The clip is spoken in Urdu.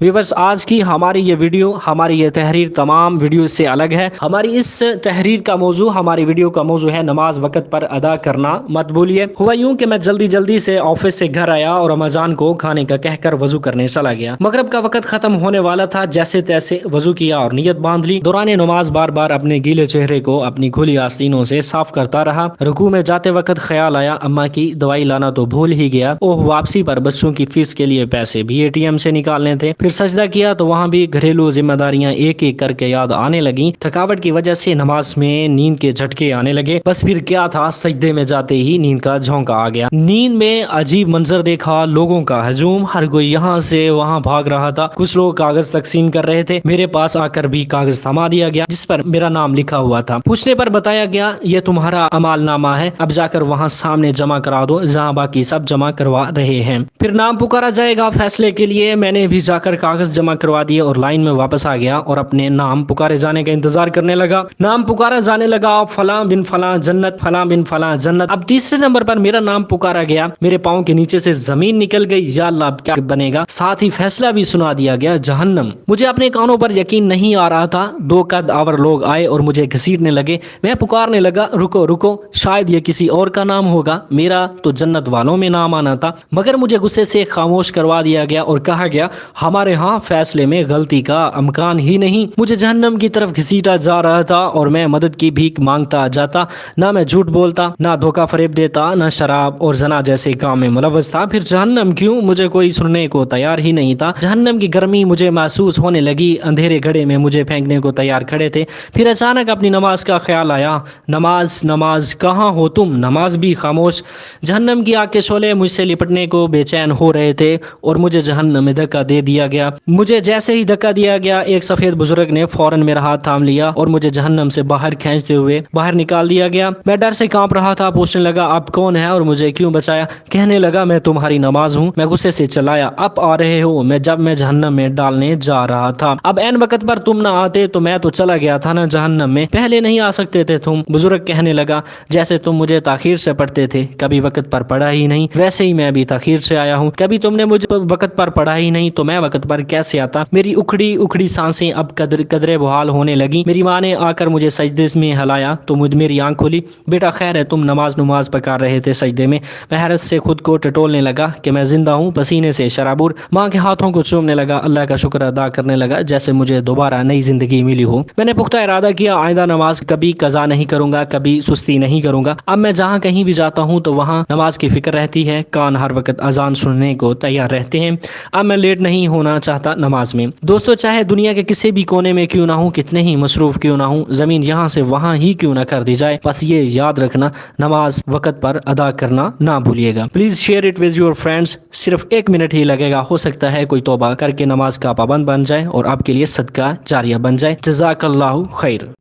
ویورز، آج کی ہماری یہ ویڈیو، ہماری یہ تحریر تمام ویڈیو سے الگ ہے۔ ہماری اس تحریر کا موضوع، ہماری ویڈیو کا موضوع ہے نماز وقت پر ادا کرنا مت بھولیے۔ ہوا یوں کہ میں جلدی سے آفس سے گھر آیا اور اما جان کو کھانے کا کہہ کر وضو کرنے چلا گیا۔ مغرب کا وقت ختم ہونے والا تھا، جیسے تیسے وضو کیا اور نیت باندھ لی۔ دوران نماز بار بار اپنے گیلے چہرے کو اپنی کھلی آستینوں سے صاف کرتا رہا۔ رکوع میں جاتے وقت خیال آیا اما کی دوائی لانا تو بھول ہی گیا۔ اوہ، واپسی پر بچوں کی فیس کے لیے پیسے بھی ATM سے نکالنے تھے۔ پھر سجدہ کیا تو وہاں بھی گھریلو ذمہ داریاں ایک ایک کر کے یاد آنے لگیں۔ تھکاوٹ کی وجہ سے نماز میں نیند کے جھٹکے آنے لگے۔ بس پھر کیا تھا، سجدے میں جاتے ہی نیند کا جھونکا آ گیا۔ نیند میں عجیب منظر دیکھا، لوگوں کا ہجوم، ہر کوئی یہاں سے وہاں بھاگ رہا تھا۔ کچھ لوگ کاغذ تقسیم کر رہے تھے۔ میرے پاس آ کر بھی کاغذ تھما دیا گیا جس پر میرا نام لکھا ہوا تھا۔ پوچھنے پر بتایا گیا یہ تمہارا اعمال نامہ ہے، اب جا کر وہاں سامنے جمع کرا دو جہاں باقی سب جمع کروا رہے ہیں۔ پھر نام پکارا جائے گا فیصلے کے لیے۔ میں نے بھی جا کر کاغذ جمع کروا دیے اور لائن میں واپس آ گیا اور اپنے نام پکارے جانے کا انتظار کرنے لگا۔ نام پکارا جانے لگا، فلاں بن فلاں جنت، فلاں بن فلاں جنت۔ اب تیسرے نمبر پر میرا نام پکارا گیا۔ میرے پاؤں کے نیچے سے زمین نکل گئی۔ یا اللہ، اب کیا بنے گا؟ ساتھ ہی فیصلہ بھی سنا دیا گیا، جہنم۔ مجھے اپنے کانوں پر یقین نہیں آ رہا تھا۔ دو قد آور لوگ آئے اور مجھے گھسیٹنے لگے۔ میں پکارنے لگا، رکو رکو، شاید یہ کسی اور کا نام ہوگا، میرا تو جنت والوں میں نام آنا تھا۔ مگر مجھے غصے سے خاموش کروا دیا گیا اور کہا گیا ہمارے ہاں فیصلے میں غلطی کا امکان ہی نہیں۔ مجھے جہنم کی طرف گھسیٹا جا رہا تھا اور میں مدد کی بھیک مانگتا جاتا۔ نہ میں جھوٹ بولتا، نہ دھوکہ فریب دیتا، نہ شراب اور زنا جیسے کام میں ملوث تھا۔ پھر جہنم کیوں؟ مجھے کوئی سننے کو تیار ہی نہیں تھا۔ جہنم کی گرمی مجھے محسوس ہونے لگی۔ اندھیرے گڑھے میں مجھے پھینکنے کو تیار کھڑے تھے۔ پھر اچانک اپنی نماز کا خیال آیا۔ نماز نماز کہاں ہو تم؟ نماز بھی خاموش۔ جہنم کی آگ کے شعلے مجھ سے لپٹنے کو بے چین ہو رہے تھے اور مجھے جہنم میں دھکا دے دیا گیا۔ مجھے جیسے ہی دھکا دیا گیا، ایک سفید بزرگ نے فوراً میرا ہاتھ تھام لیا اور مجھے جہنم سے باہر کھینچتے ہوئے باہر نکال دیا گیا۔ میں ڈر سے کانپ رہا تھا۔ پوچھنے لگا آپ کون ہیں اور مجھے کیوں بچایا؟ کہنے لگا میں تمہاری نماز ہوں۔ میں غصے سے چلایا، اب آ رہے ہو؟ جب میں جہنم میں ڈالنے جا رہا تھا۔ اب عین وقت پر تم نہ آتے تو میں تو چلا گیا تھا نا جہنم میں، پہلے نہیں آ سکتے تھے تم؟ بزرگ کہنے لگا جیسے تم مجھے تاخیر سے پڑھتے تھے، کبھی وقت پر پڑھا ہی نہیں، ویسے ہی میں بھی تاخیر سے آیا ہوں۔ کبھی تم نے مجھے وقت پر پڑھا ہی نہیں تو میں وقت پر کیسے آتا؟ میری اکھڑی اکھڑی سانسیں اب قدرے بحال ہونے لگی۔ میری ماں نے آ کر مجھے سجدے میں ہلایا تو میری آنکھ کھلی۔ بیٹا خیر ہے، تم نماز پکار رہے تھے سجدے میں۔ میں حیرت سے خود کو ٹٹولنے لگا کہ میں زندہ ہوں، پسینے سے شرابور۔ ماں کے ہاتھوں کو چومنے لگا، اللہ کا شکر ادا کرنے لگا جیسے مجھے دوبارہ نئی زندگی ملی ہو۔ میں نے پختہ ارادہ کیا آئندہ نماز کبھی قضا نہیں کروں گا، کبھی سستی نہیں کروں گا۔ اب میں جہاں کہیں بھی جاتا ہوں تو وہاں نماز کی فکر رہتی ہے، کان ہر وقت اذان سننے کو تیار رہتے ہیں۔ اب میں لیٹ نہیں ہونا چاہتا نماز میں۔ دوستو، چاہے دنیا کے کسی بھی کونے میں کیوں نہ ہوں، کتنے ہی مصروف کیوں نہ ہوں، زمین یہاں سے وہاں ہی کیوں نہ کر دی جائے، بس یہ یاد رکھنا نماز وقت پر ادا کرنا نہ بھولیے گا۔ Please share it with your friends. صرف 1 منٹ ہی لگے گا، ہو سکتا ہے کوئی توبہ کر کے نماز کا پابند بن جائے اور آپ کے لیے صدقہ جاریہ بن جائے۔ جزاک اللہ خیر۔